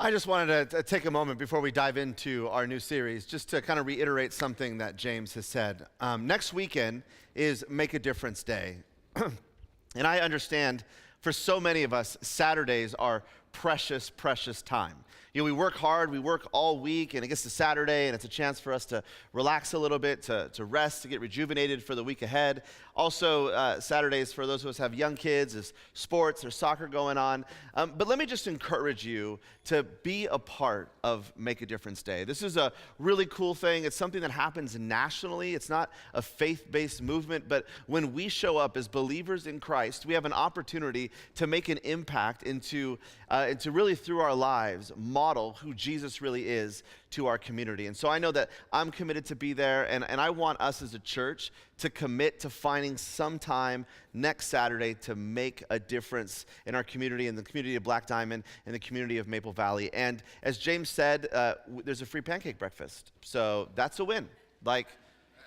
I just wanted to take a moment before we dive into our new series just to kind of reiterate something that James has said. Next weekend is Make a Difference Day. And I understand for so many of us, Saturdays are precious, precious time. You know, we work hard, we work all week, and it gets to Saturday, and it's a chance for us to relax a little bit, to rest, to get rejuvenated for the week ahead. Also, Saturdays, for those of us who have young kids, is sports or soccer going on. But let me just encourage you to be a part of Make a Difference Day. This is a really cool thing. It's something that happens nationally. It's not a faith-based movement, but when we show up as believers in Christ, we have an opportunity to make an impact into really through our lives, model who Jesus really is to our community. And so I know that I'm committed to be there, and I want us as a church to commit to finding some time next Saturday to make a difference in our community, in the community of Black Diamond, in the community of Maple Valley. And as James said, there's a free pancake breakfast. So that's a win. Like,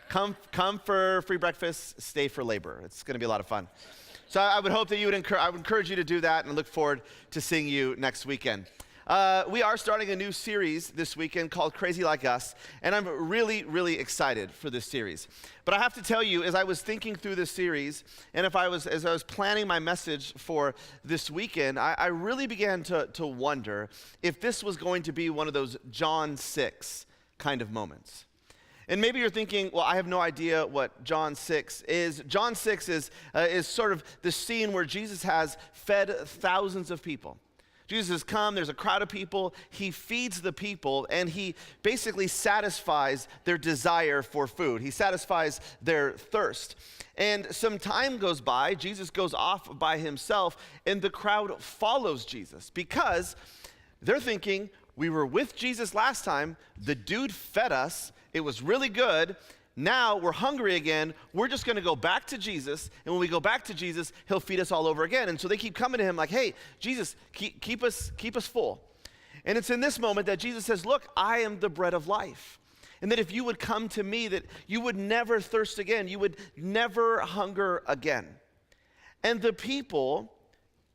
come for free breakfast, stay for labor. It's going to be a lot of fun. So I would hope that I would encourage you to do that, and look forward to seeing you next weekend. We are starting a new series this weekend called Crazy Like Us, and I'm really, really excited for this series. But I have to tell you, as I was thinking through this series, and as I was planning my message for this weekend, I really began to wonder if this was going to be one of those John 6 kind of moments. And maybe you're thinking, well, I have no idea what John 6 is. John 6 is sort of the scene where Jesus has fed thousands of people. Jesus has come, there's a crowd of people, he feeds the people, and he basically satisfies their desire for food. He satisfies their thirst. And some time goes by, Jesus goes off by himself, and the crowd follows Jesus because they're thinking, we were with Jesus last time, the dude fed us, it was really good. Now we're hungry again. We're just going to go back to Jesus. And when we go back to Jesus, he'll feed us all over again. And so they keep coming to him like, hey, Jesus, keep us full. And it's in this moment that Jesus says, look, I am the bread of life. And that if you would come to me, that you would never thirst again. You would never hunger again. And the people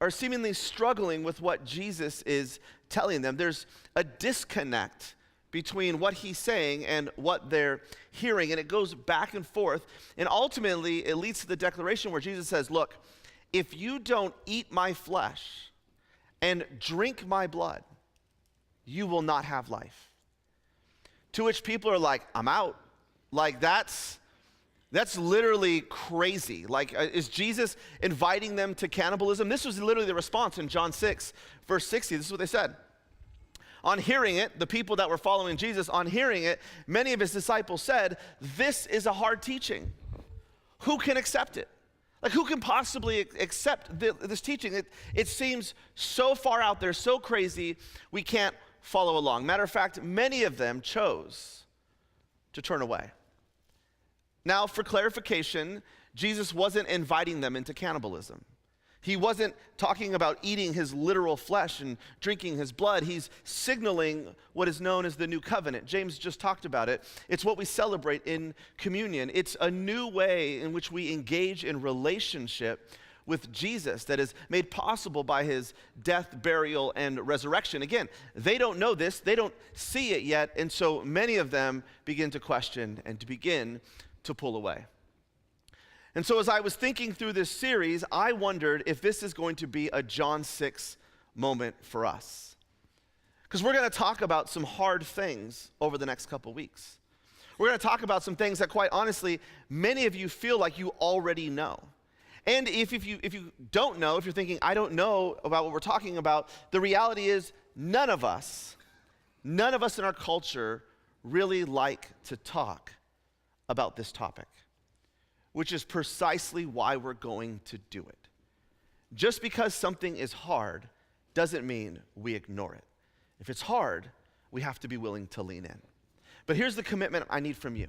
are seemingly struggling with what Jesus is telling them. There's a disconnect between what he's saying and what they're hearing, and it goes back and forth, and ultimately it leads to the declaration where Jesus says, look, if you don't eat my flesh and drink my blood, you will not have life. To which people are like, I'm out. Like, that's literally crazy. Like, is Jesus inviting them to cannibalism? This was literally the response in John 6, verse 60. This is what they said. On hearing it, the people that were following Jesus, on hearing it, many of his disciples said, this is a hard teaching. Who can accept it? Like, who can possibly accept this teaching? It seems so far out there, so crazy, we can't follow along. Matter of fact, many of them chose to turn away. Now, for clarification, Jesus wasn't inviting them into cannibalism. He wasn't talking about eating his literal flesh and drinking his blood. He's signaling what is known as the new covenant. James just talked about it. It's what we celebrate in communion. It's a new way in which we engage in relationship with Jesus that is made possible by his death, burial, and resurrection. Again, they don't know this. They don't see it yet. And so many of them begin to question and to begin to pull away. And so as I was thinking through this series, I wondered if this is going to be a John 6 moment for us. Because we're going to talk about some hard things over the next couple weeks. We're going to talk about some things that, quite honestly, many of you feel like you already know. And if you don't know, if you're thinking, I don't know about what we're talking about, the reality is none of us in our culture really like to talk about this topic, which is precisely why we're going to do it. Just because something is hard doesn't mean we ignore it. If it's hard, we have to be willing to lean in. But here's the commitment I need from you.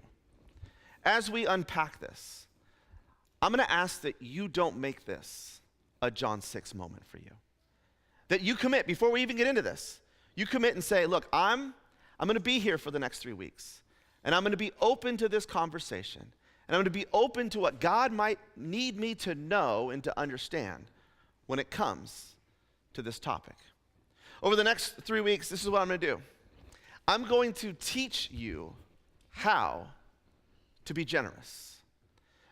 As we unpack this, I'm going to ask that you don't make this a John 6 moment for you. That you commit, before we even get into this, you commit and say, look, I'm going to be here for the next 3 weeks, and I'm going to be open to this conversation. And I'm going to be open to what God might need me to know and to understand when it comes to this topic. Over the next 3 weeks, this is what I'm going to do. I'm going to teach you how to be generous.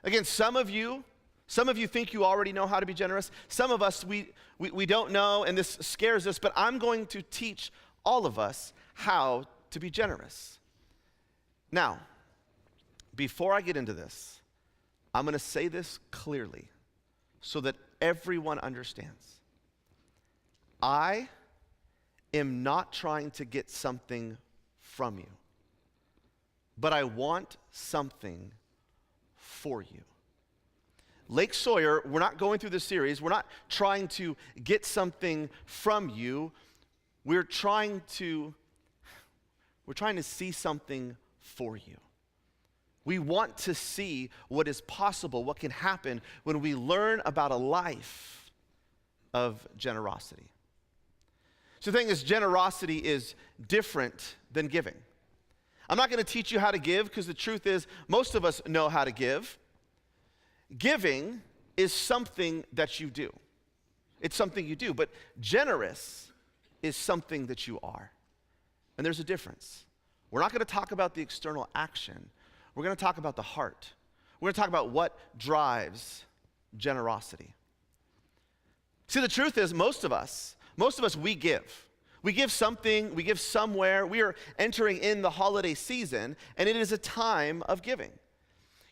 Again, some of you think you already know how to be generous. Some of us, we don't know, and this scares us, but I'm going to teach all of us how to be generous. Now, before I get into this, I'm going to say this clearly so that everyone understands. I am not trying to get something from you, but I want something for you. Lake Sawyer, we're not going through this series. We're not trying to get something from you. We're trying to see something for you. We want to see what is possible, what can happen when we learn about a life of generosity. So the thing is, generosity is different than giving. I'm not going to teach you how to give because the truth is most of us know how to give. Giving is something that you do. It's something you do, but generous is something that you are. And there's a difference. We're not going to talk about the external action. We're going to talk about the heart. We're going to talk about what drives generosity. See, the truth is most of us, we give. We give something, we give somewhere. We are entering in the holiday season, and it is a time of giving.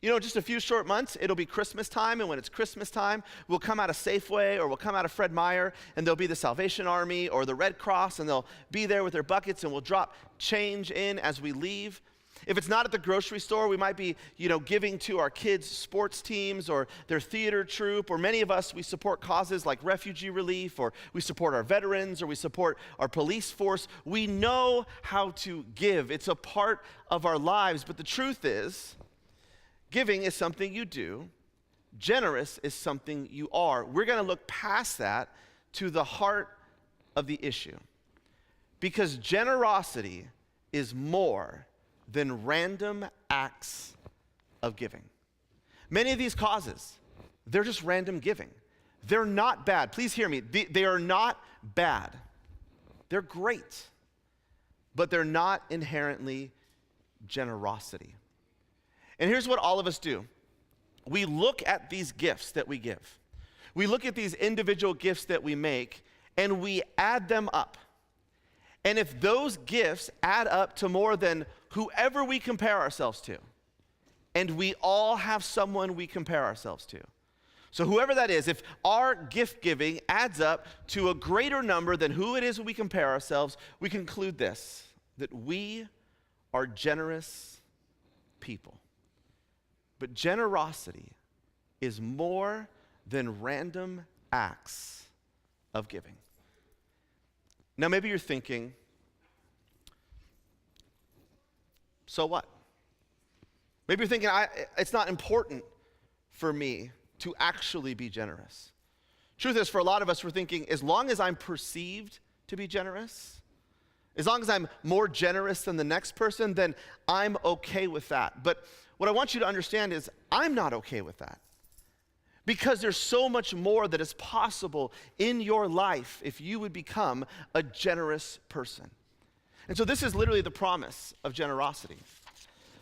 You know, just a few short months, it'll be Christmas time, and when it's Christmas time, we'll come out of Safeway or we'll come out of Fred Meyer, and there'll be the Salvation Army or the Red Cross, and they'll be there with their buckets, and we'll drop change in as we leave. If it's not at the grocery store, we might be, giving to our kids' sports teams or their theater troupe, or many of us, we support causes like refugee relief, or we support our veterans, or we support our police force. We know how to give. It's a part of our lives, but the truth is, giving is something you do. Generous is something you are. We're going to look past that to the heart of the issue, because generosity is more than random acts of giving. Many of these causes, they're just random giving. They're not bad. Please hear me. They are not bad. They're great, but they're not inherently generosity. And here's what all of us do. We look at these gifts that we give. We look at these individual gifts that we make, and we add them up. And if those gifts add up to more than whoever we compare ourselves to, and we all have someone we compare ourselves to. So whoever that is, if our gift giving adds up to a greater number than who it is we compare ourselves, we conclude this, that we are generous people. But generosity is more than random acts of giving. Now, maybe you're thinking, so what? Maybe you're thinking, it's not important for me to actually be generous. Truth is, for a lot of us, we're thinking, as long as I'm perceived to be generous, as long as I'm more generous than the next person, then I'm okay with that. But what I want you to understand is, I'm not okay with that. Because there's so much more that is possible in your life if you would become a generous person. And so this is literally the promise of generosity.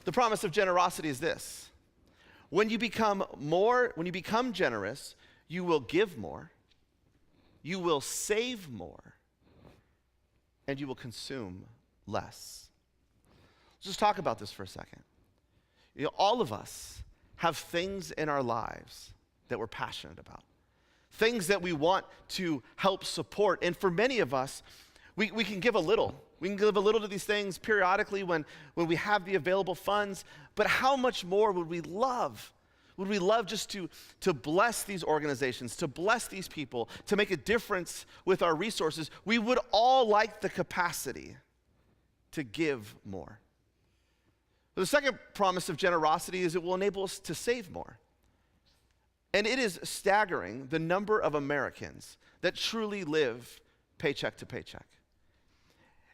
The promise of generosity is this. When you become generous, you will give more, you will save more, and you will consume less. Let's just talk about this for a second. All of us have things in our lives that we're passionate about, things that we want to help support. And for many of us, we can give a little. We can give a little to these things periodically when we have the available funds. But how much more would we love? Would we love just to bless these organizations, to bless these people, to make a difference with our resources? We would all like the capacity to give more. The second promise of generosity is it will enable us to save more. And it is staggering the number of Americans that truly live paycheck to paycheck.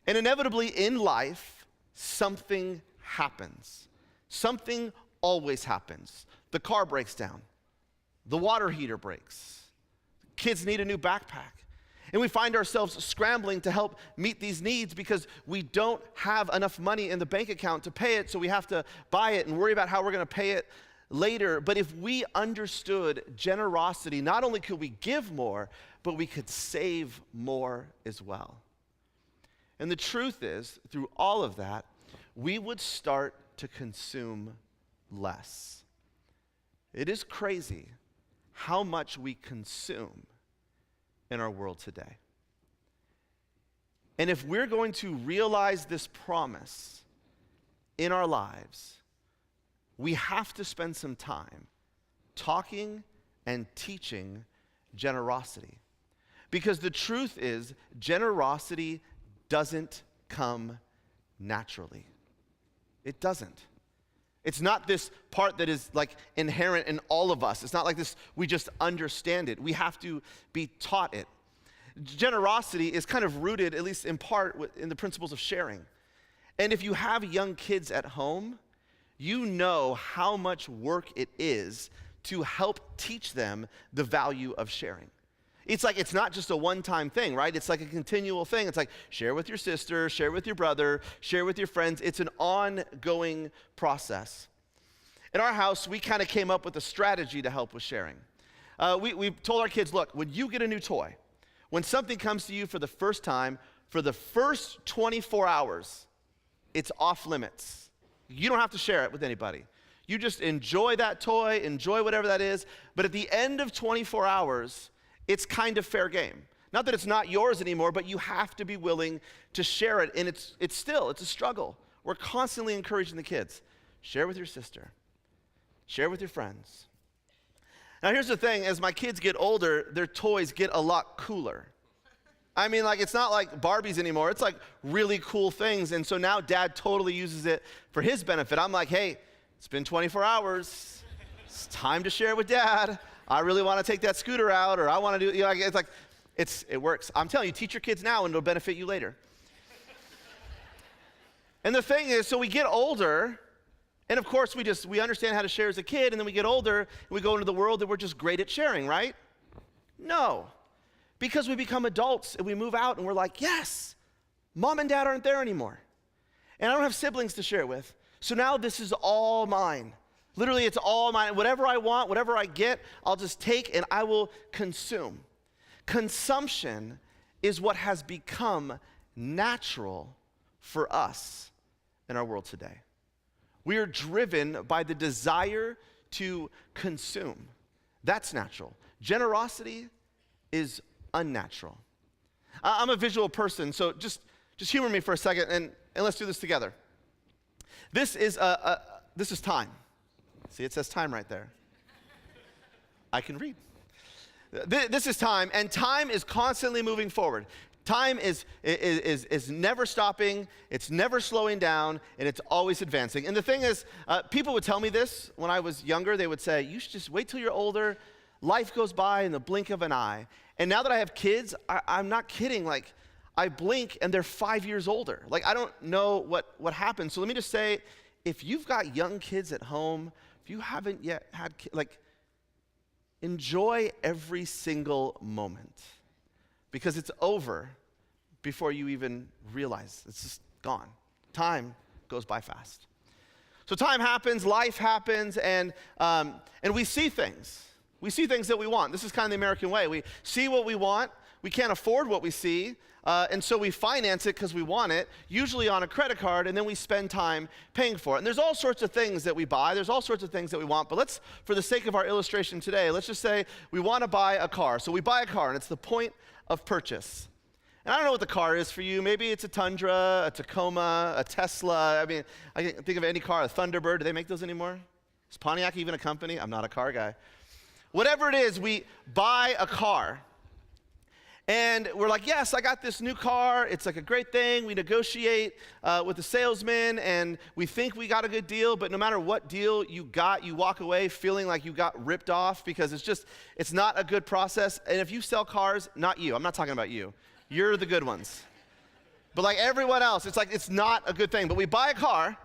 And inevitably in life, something happens. Something always happens. The car breaks down. The water heater breaks. Kids need a new backpack. And we find ourselves scrambling to help meet these needs because we don't have enough money in the bank account to pay it, so we have to buy it and worry about how we're going to pay it later. But if we understood generosity, not only could we give more, but we could save more as well. And the truth is, through all of that, we would start to consume less. It is crazy how much we consume in our world today. And if we're going to realize this promise in our lives, we have to spend some time talking and teaching generosity. Because the truth is, generosity doesn't come naturally. It doesn't. It's not this part that is like inherent in all of us. It's not like this, we just understand it. We have to be taught it. Generosity is kind of rooted, at least in part, in the principles of sharing. And if you have young kids at home, you know how much work it is to help teach them the value of sharing. It's like, it's not just a one-time thing, right? It's like a continual thing. It's like, share with your sister, share with your brother, share with your friends. It's an ongoing process. In our house, we kind of came up with a strategy to help with sharing. We told our kids, look, when you get a new toy, when something comes to you for the first time, for the first 24 hours, it's off limits. You don't have to share it with anybody. You just enjoy that toy, enjoy whatever that is, but at the end of 24 hours, it's kind of fair game. Not that it's not yours anymore, but you have to be willing to share it, and it's a struggle. We're constantly encouraging the kids. Share with your sister. Share with your friends. Now here's the thing, as my kids get older, their toys get a lot cooler. I mean, like, it's not like Barbies anymore. It's like really cool things, and so now Dad totally uses it for his benefit. I'm like, hey, it's been 24 hours. It's time to share with Dad. I really want to take that scooter out, or I want to do, it's like, it works. I'm telling you, teach your kids now and it'll benefit you later. And the thing is, so we get older, and of course we understand how to share as a kid, and then we get older, and we go into the world and we're just great at sharing, right? No. Because we become adults and we move out and we're like, yes, Mom and Dad aren't there anymore. And I don't have siblings to share with. So now this is all mine. Literally, it's all mine. Whatever I want, whatever I get, I'll just take and I will consume. Consumption is what has become natural for us in our world today. We are driven by the desire to consume. That's natural. Generosity is unnatural. I'm a visual person, so just humor me for a second, and let's do this together. This is time. See, it says time right there. I can read. This is time, and time is constantly moving forward. Time is never stopping, it's never slowing down, and it's always advancing. And the thing is, people would tell me this when I was younger. They would say, you should just wait till you're older. Life goes by in the blink of an eye. And now that I have kids, I'm not kidding. Like, I blink, and they're 5 years older. Like, I don't know what happened. So let me just say, if you've got young kids at home, if you haven't yet had kids, like, enjoy every single moment, because it's over before you even realize. It's just gone. Time goes by fast. So time happens, life happens, and we see things. We see things that we want. This is kind of the American way. We see what we want. We can't afford what we see, and so we finance it because we want it, usually on a credit card, and then we spend time paying for it. And there's all sorts of things that we buy. There's all sorts of things that we want. But let's, for the sake of our illustration today, let's just say we want to buy a car. So we buy a car, and it's the point of purchase. And I don't know what the car is for you. Maybe it's a Tundra, a Tacoma, a Tesla. I mean, I can think of any car, a Thunderbird. Do they make those anymore? Is Pontiac even a company? I'm not a car guy. Whatever it is, we buy a car. And we're like, yes, I got this new car. It's like a great thing. We negotiate with the salesman, and we think we got a good deal. But no matter what deal you got, you walk away feeling like you got ripped off because it's not a good process. And if you sell cars, not you. I'm not talking about you. You're the good ones. But like everyone else, it's like it's not a good thing. But we buy a car.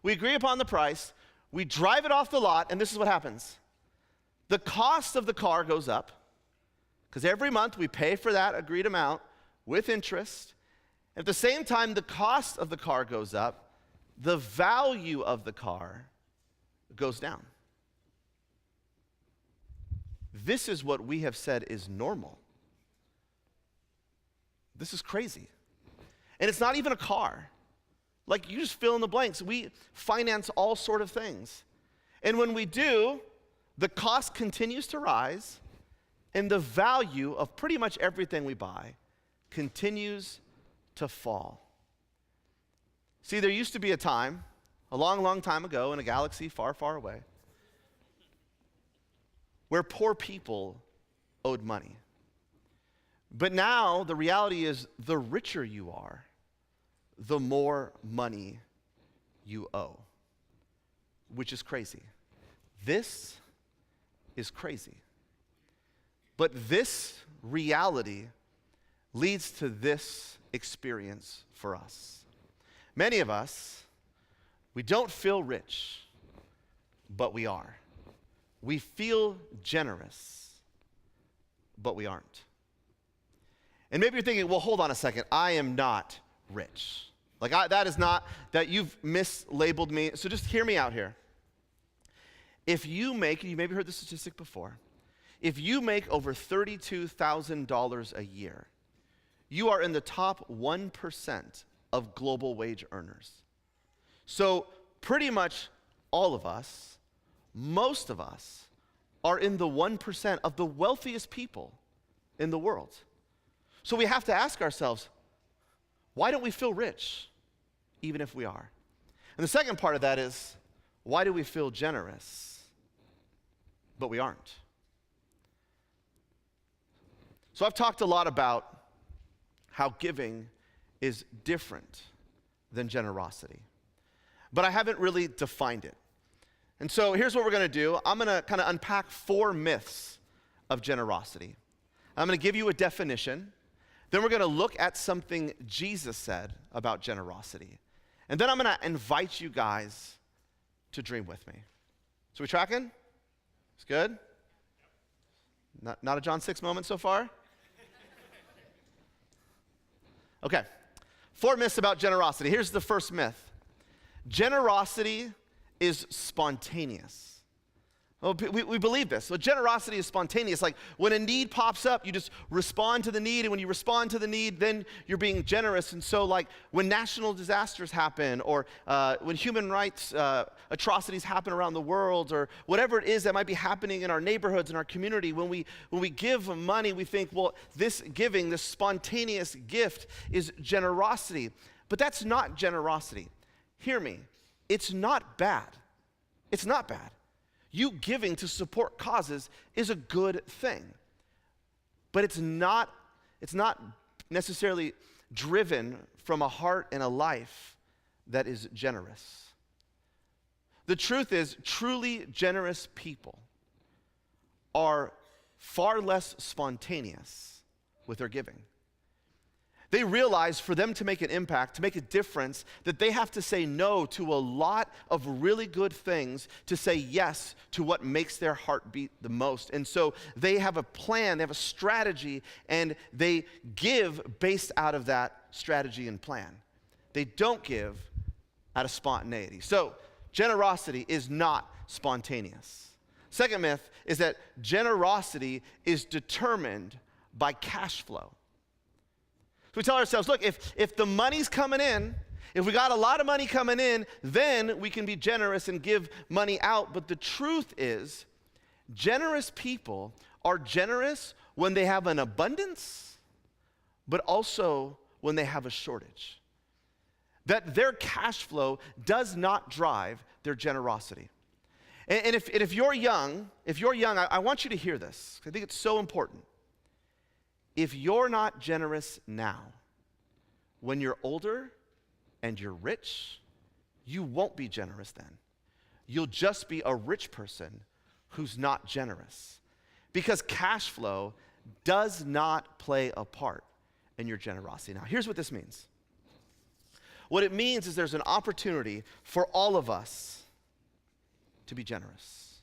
We agree upon the price. We drive it off the lot, and this is what happens. The cost of the car goes up. Because every month we pay for that agreed amount with interest. At the same time, the cost of the car goes up, the value of the car goes down. This is what we have said is normal. This is crazy. And it's not even a car. Like, you just fill in the blanks. We finance all sort of things. And when we do, the cost continues to rise, and the value of pretty much everything we buy continues to fall. See, there used to be a time, a long, long time ago in a galaxy far, far away, where poor people owed money. But now the reality is, the richer you are, the more money you owe, which is crazy. This is crazy. But this reality leads to this experience for us. Many of us, we don't feel rich, but we are. We feel generous, but we aren't. And maybe you're thinking, well, hold on a second, I am not rich. Like, that is not, that you've mislabeled me. So just hear me out here. If you make, you maybe heard this statistic before, if you make over $32,000 a year, you are in the top 1% of global wage earners. So pretty much all of us, most of us, are in the 1% of the wealthiest people in the world. So we have to ask ourselves, why don't we feel rich, even if we are? And the second part of that is, why do we feel generous, but we aren't? So I've talked a lot about how giving is different than generosity, but I haven't really defined it. And so here's what we're going to do. I'm going to kind of unpack 4 myths of generosity. I'm going to give you a definition. Then we're going to look at something Jesus said about generosity. And then I'm going to invite you guys to dream with me. So we tracking? It's good? Not a John 6 moment so far? Okay. 4 myths about generosity. Here's the first myth. Generosity is spontaneous. Well, we believe this. So generosity is spontaneous. Like, when a need pops up, you just respond to the need, and when you respond to the need, then you're being generous. And so, like, when national disasters happen, or when human rights atrocities happen around the world, or whatever it is that might be happening in our neighborhoods, in our community, when we give money, we think, well, this giving, this spontaneous gift is generosity. But that's not generosity. Hear me. It's not bad. It's not bad. You giving to support causes is a good thing. But it's not necessarily driven from a heart and a life that is generous. The truth is, truly generous people are far less spontaneous with their giving. They realize for them to make an impact, to make a difference, that they have to say no to a lot of really good things to say yes to what makes their heart beat the most. And so they have a plan, they have a strategy, and they give based out of that strategy and plan. They don't give out of spontaneity. So generosity is not spontaneous. Second myth is that generosity is determined by cash flow. We tell ourselves, look, if the money's coming in, if we got a lot of money coming in, then we can be generous and give money out. But the truth is, generous people are generous when they have an abundance, but also when they have a shortage. That their cash flow does not drive their generosity. And if you're young, I want you to hear this. I think it's so important. If you're not generous now, when you're older and you're rich, you won't be generous then. You'll just be a rich person who's not generous. Because cash flow does not play a part in your generosity. Now, here's what this means. What it means is there's an opportunity for all of us to be generous.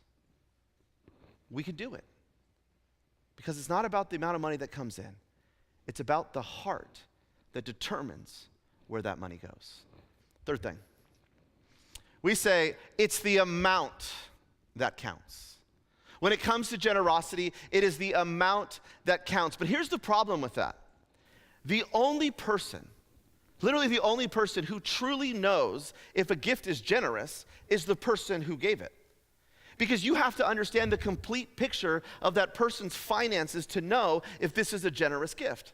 We could do it. Because it's not about the amount of money that comes in. It's about the heart that determines where that money goes. Third thing, we say it's the amount that counts. When it comes to generosity, it is the amount that counts. But here's the problem with that. The only person, literally the only person who truly knows if a gift is generous is the person who gave it. Because you have to understand the complete picture of that person's finances to know if this is a generous gift.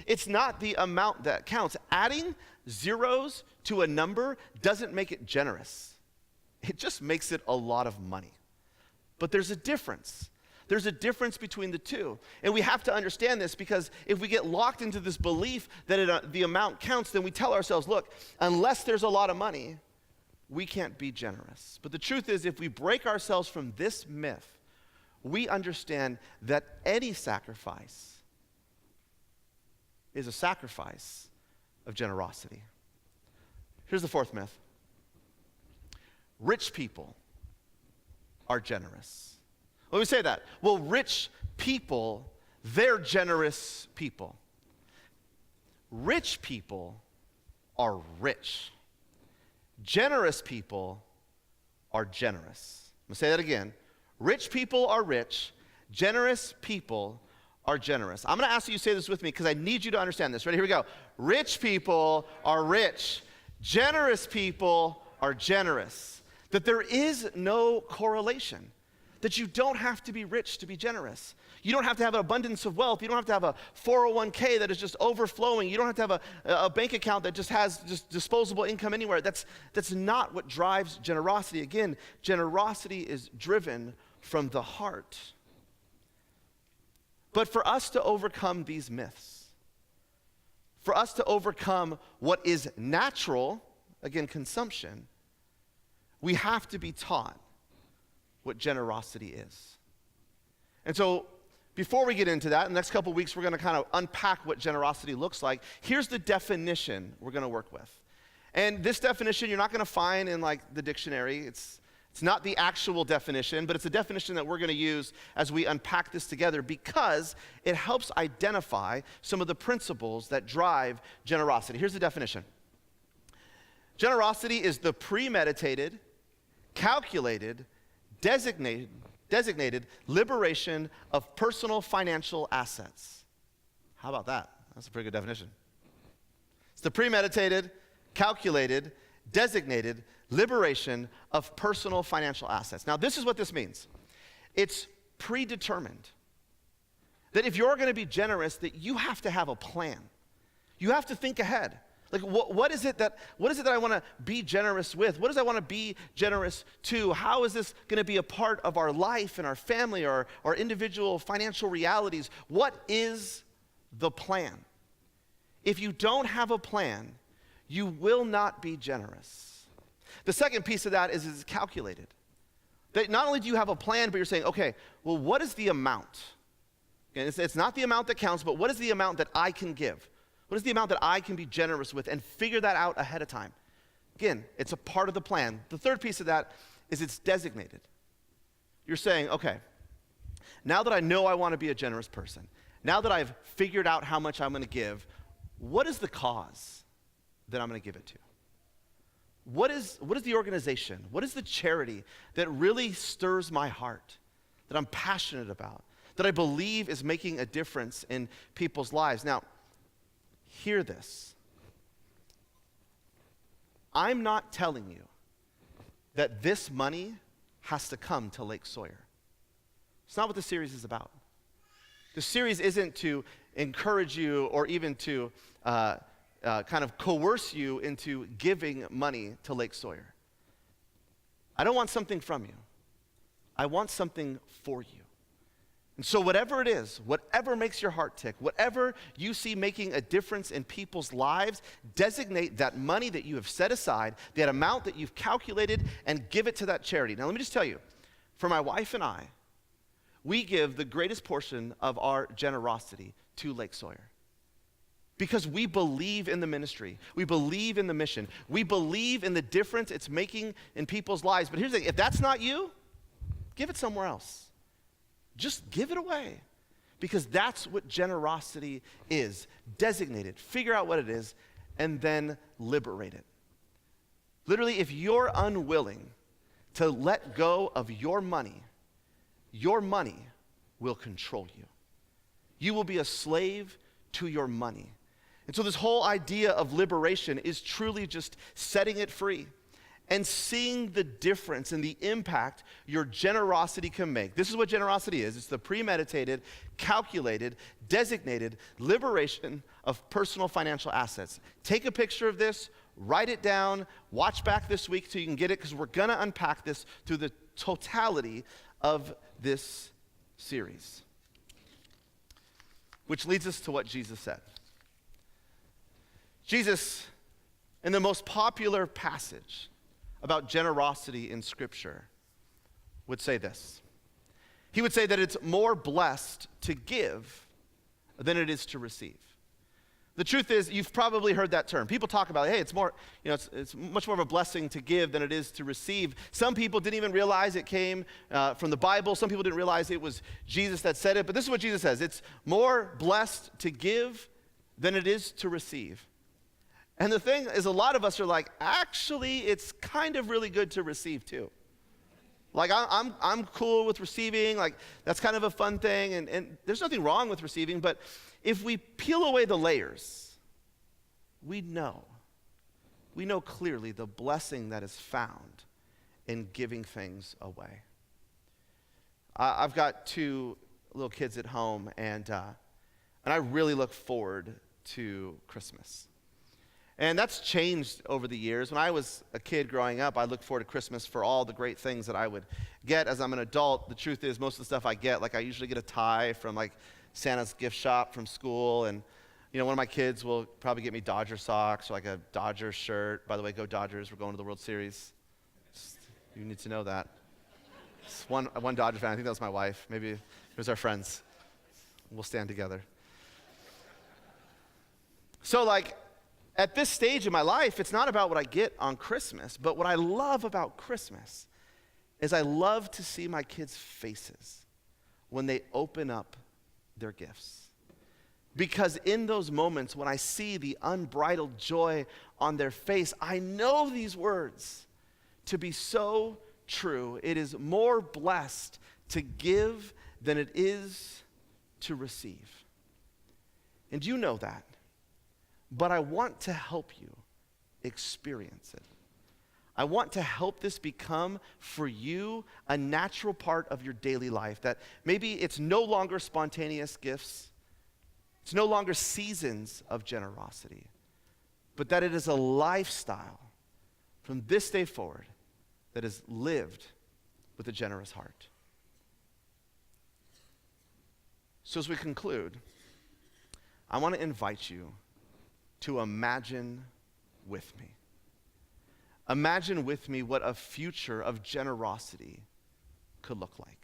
It's not the amount that counts. Adding zeros to a number doesn't make it generous. It just makes it a lot of money. But there's a difference. There's a difference between the two. And we have to understand this, because if we get locked into this belief that the amount counts, then we tell ourselves, look, unless there's a lot of money, we can't be generous. But the truth is, if we break ourselves from this myth, we understand that any sacrifice is a sacrifice of generosity. Here's the fourth myth. Rich people are generous. Let me say that. Well, rich people, they're generous people. Rich people are rich. Generous people are generous. I'm going to say that again. Rich people are rich. Generous people are generous. I'm going to ask you to say this with me because I need you to understand this. Ready? Here we go. Rich people are rich. Generous people are generous. That there is no correlation. That you don't have to be rich to be generous. You don't have to have an abundance of wealth. You don't have to have a 401k that is just overflowing. You don't have to have a bank account that just has just disposable income anywhere. That's not what drives generosity. Again, generosity is driven from the heart. But for us to overcome these myths, for us to overcome what is natural, again, consumption, we have to be taught what generosity is. And so, before we get into that, in the next couple of weeks, we're going to kind of unpack what generosity looks like. Here's the definition we're going to work with. And this definition you're not going to find in like the dictionary. It's not the actual definition, but it's a definition that we're going to use as we unpack this together, because it helps identify some of the principles that drive generosity. Here's the definition. Generosity is the premeditated, calculated, designated liberation of personal financial assets. How about that? That's a pretty good definition. It's the premeditated, calculated, designated liberation of personal financial assets. Now, this is what this means. It's predetermined. That if you're going to be generous, that you have to have a plan. You have to think ahead. Like, what is it that I want to be generous with? What does I want to be generous to? How is this going to be a part of our life and our family or our individual financial realities? What is the plan? If you don't have a plan, you will not be generous. The second piece of that is it's calculated. That not only do you have a plan, but you're saying, okay, well, what is the amount? Okay, it's not the amount that counts, but what is the amount that I can give? What is the amount that I can be generous with? And figure that out ahead of time. Again, it's a part of the plan. The third piece of that is it's designated. You're saying, okay, now that I know I want to be a generous person, now that I've figured out how much I'm going to give, what is the cause that I'm going to give it to? What is the organization? What is the charity that really stirs my heart, that I'm passionate about, that I believe is making a difference in people's lives? Now, hear this. I'm not telling you that this money has to come to Lake Sawyer. It's not what the series is about. The series isn't to encourage you or even to kind of coerce you into giving money to Lake Sawyer. I don't want something from you. I want something for you. And so whatever it is, whatever makes your heart tick, whatever you see making a difference in people's lives, designate that money that you have set aside, that amount that you've calculated, and give it to that charity. Now let me just tell you, for my wife and I, we give the greatest portion of our generosity to Lake Sawyer. Because we believe in the ministry. We believe in the mission. We believe in the difference it's making in people's lives. But here's the thing, if that's not you, give it somewhere else. Just give it away. Because that's what generosity is. Designate it, figure out what it is, and then liberate it. Literally, if you're unwilling to let go of your money will control you. You will be a slave to your money. And so this whole idea of liberation is truly just setting it free and seeing the difference and the impact your generosity can make. This is what generosity is. It's the premeditated, calculated, designated liberation of personal financial assets. Take a picture of this, write it down, watch back this week so you can get it, because we're going to unpack this through the totality of this series. Which leads us to what Jesus said. Jesus, in the most popular passage about generosity in Scripture, would say this. He would say that it's more blessed to give than it is to receive. The truth is, you've probably heard that term. People talk about, hey, it's more, it's much more of a blessing to give than it is to receive. Some people didn't even realize it came from the Bible. Some people didn't realize it was Jesus that said it. But this is what Jesus says. It's more blessed to give than it is to receive. And the thing is, a lot of us are like, actually, it's kind of really good to receive too. Like, I'm cool with receiving. Like, that's kind of a fun thing. And there's nothing wrong with receiving. But if we peel away the layers, we know clearly the blessing that is found in giving things away. I've got 2 little kids at home, and I really look forward to Christmas. And that's changed over the years. When I was a kid growing up, I looked forward to Christmas for all the great things that I would get. As I'm an adult, the truth is most of the stuff I get, like I usually get a tie from like Santa's gift shop from school, and one of my kids will probably get me Dodger socks or like a Dodger shirt. By the way, go Dodgers, we're going to the World Series. You need to know that. Just one Dodger fan, I think that was my wife. Maybe it was our friends. We'll stand together. So like, at this stage in my life, it's not about what I get on Christmas, but what I love about Christmas is I love to see my kids' faces when they open up their gifts. Because in those moments when I see the unbridled joy on their face, I know these words to be so true. It is more blessed to give than it is to receive. And you know that. But I want to help you experience it. I want to help this become for you a natural part of your daily life, that maybe it's no longer spontaneous gifts, it's no longer seasons of generosity, but that it is a lifestyle from this day forward that is lived with a generous heart. So as we conclude, I want to invite you to imagine with me. Imagine with me what a future of generosity could look like.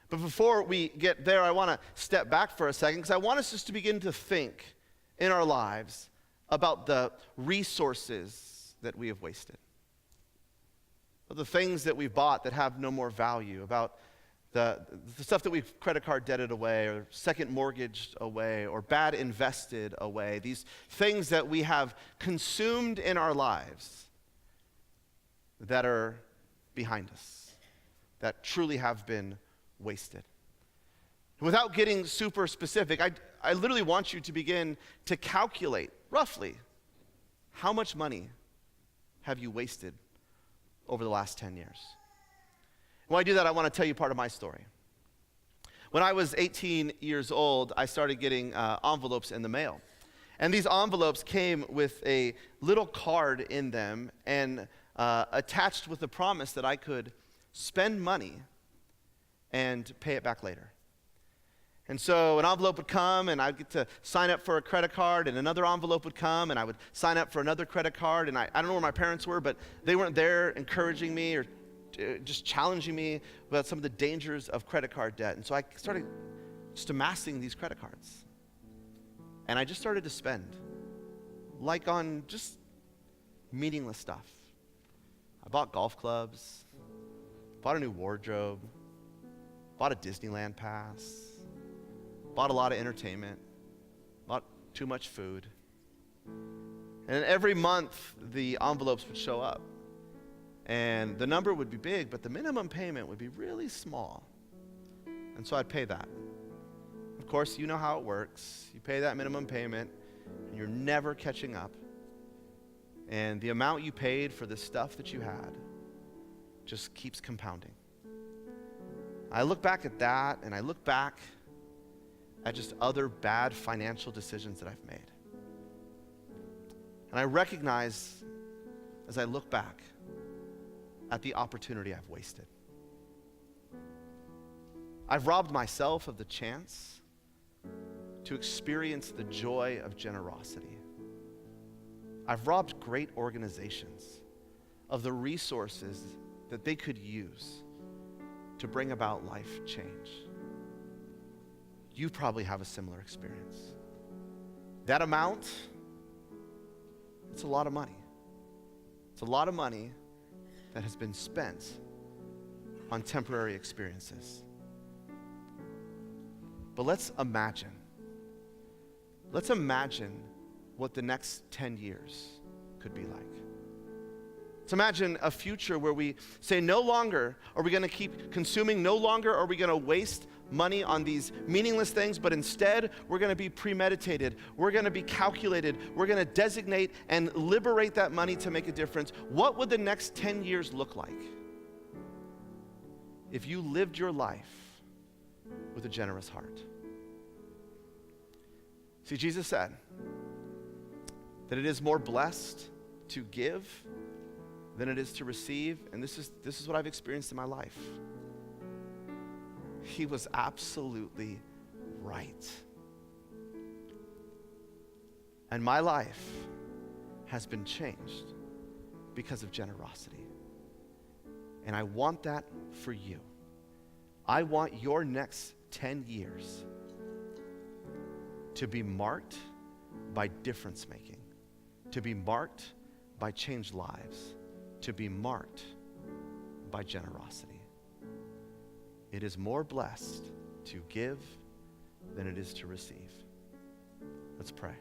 But before we get there, I want to step back for a second, because I want us just to begin to think in our lives about the resources that we have wasted, of the things that we've bought that have no more value, about the stuff that we've credit card debted away, or second mortgaged away, or bad invested away, these things that we have consumed in our lives that are behind us, that truly have been wasted. Without getting super specific, I literally want you to begin to calculate roughly how much money have you wasted over the last 10 years. When I do that, I want to tell you part of my story. When I was 18 years old, I started getting envelopes in the mail. And these envelopes came with a little card in them and attached with the promise that I could spend money and pay it back later. And so an envelope would come, and I'd get to sign up for a credit card, and another envelope would come, and I would sign up for another credit card. And I don't know where my parents were, but they weren't there encouraging me or just challenging me about some of the dangers of credit card debt. And so I started just amassing these credit cards. And I just started to spend, like on just meaningless stuff. I bought golf clubs, bought a new wardrobe, bought a Disneyland pass, bought a lot of entertainment, bought too much food. And every month, the envelopes would show up. And the number would be big, but the minimum payment would be really small. And so I'd pay that. Of course, you know how it works. You pay that minimum payment, and you're never catching up. And the amount you paid for the stuff that you had just keeps compounding. I look back at that, and I look back at just other bad financial decisions that I've made. And I recognize, as I look back, at the opportunity I've wasted. I've robbed myself of the chance to experience the joy of generosity. I've robbed great organizations of the resources that they could use to bring about life change. You probably have a similar experience. That amount, it's a lot of money. It's a lot of money that has been spent on temporary experiences. But let's imagine what the next 10 years could be like. Let's imagine a future where we say no longer are we going to keep consuming, no longer are we going to waste money on these meaningless things, but instead we're going to be premeditated, we're going to be calculated, we're going to designate and liberate that money to make a difference. What would the next 10 years look like if you lived your life with a generous heart? See, Jesus said that it is more blessed to give than it is to receive, and this is what I've experienced in my life. He was absolutely right. And my life has been changed because of generosity. And I want that for you. I want your next 10 years to be marked by difference making, to be marked by changed lives, to be marked by generosity. It is more blessed to give than it is to receive. Let's pray.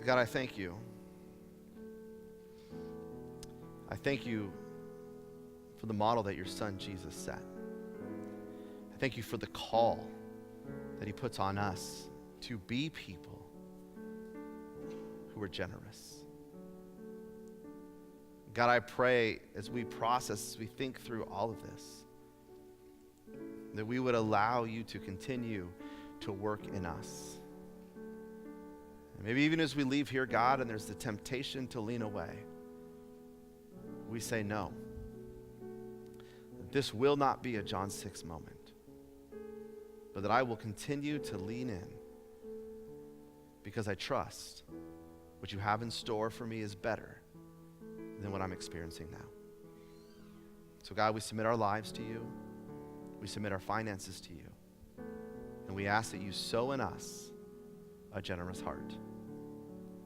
God, I thank you. I thank you for the model that your son Jesus set. I thank you for the call that he puts on us to be people who are generous. God, I pray as we process, as we think through all of this, that we would allow you to continue to work in us. And maybe even as we leave here, God, and there's the temptation to lean away, we say no. This will not be a John 6 moment, but that I will continue to lean in because I trust what you have in store for me is better than what I'm experiencing now. So God, we submit our lives to you. We submit our finances to you. And we ask that you sow in us a generous heart.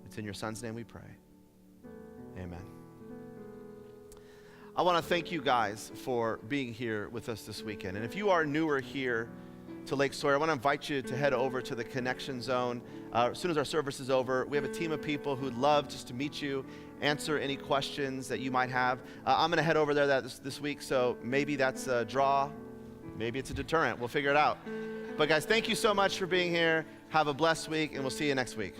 It's in your son's name we pray. Amen. I want to thank you guys for being here with us this weekend. And if you are newer here to Lake Sawyer, I want to invite you to head over to the Connection Zone. As soon as our service is over, we have a team of people who'd love just to meet you, answer any questions that you might have. I'm going to head over there this week, so maybe that's a draw, maybe it's a deterrent. We'll figure it out. But guys, thank you so much for being here. Have a blessed week, and we'll see you next week.